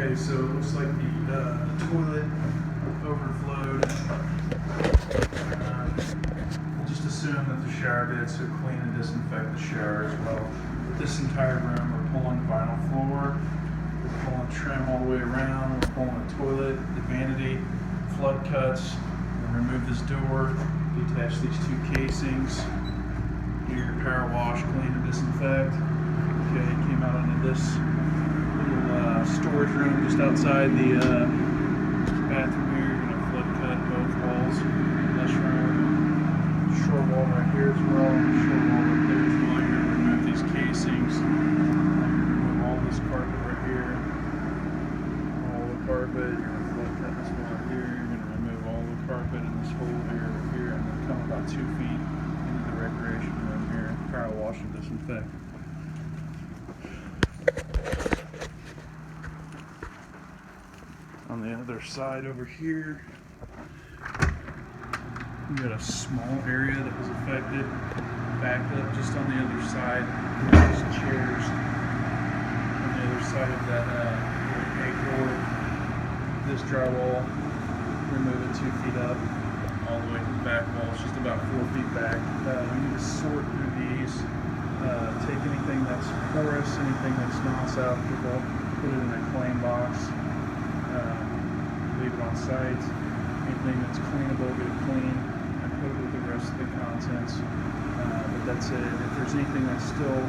Okay, so it looks like the toilet overflowed. We'll just assume that the shower did, so clean and disinfect the shower as well. With this entire room, we're pulling vinyl floor, we're pulling trim all the way around, we're pulling the toilet, the vanity, flood cuts. We'll remove this door, detach these two casings. Do your power wash, clean and disinfect. Okay, it came out into this little storage room just outside the bathroom here. You're gonna flood cut both walls. This room, short wall right here as well, short wall right there as well. You're gonna remove these casings. You're gonna remove all this carpet right here, all the carpet. You're gonna flood cut this wall right here. You're gonna remove all the carpet in this whole area right here, and then come about 2 feet into the recreation room here. Power wash and disinfect. On the other side over here, you got a small area that was affected. Back up just on the other side, there's chairs on the other side of that egg door. This drywall, remove it 2 feet up, all the way to the back wall. It's just about 4 feet back. We need to sort through these, take anything that's porous, anything that's non-salvageable, put it in a claim box. Leave it on site. Anything that's cleanable, get it clean, and put it with the rest of the contents. But that's it. If there's anything that's still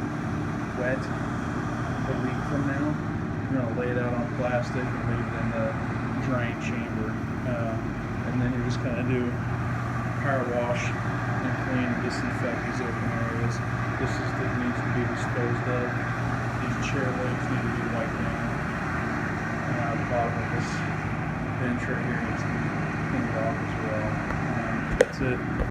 wet a week from now, you're going to lay it out on plastic and leave it in the drain chamber. And then you're just going to do power wash and clean and disinfect these open areas. This is that needs to be disposed of. These chair legs need to be wiped down. The bottom of this bench right here needs to be cleaned off as well. That's it.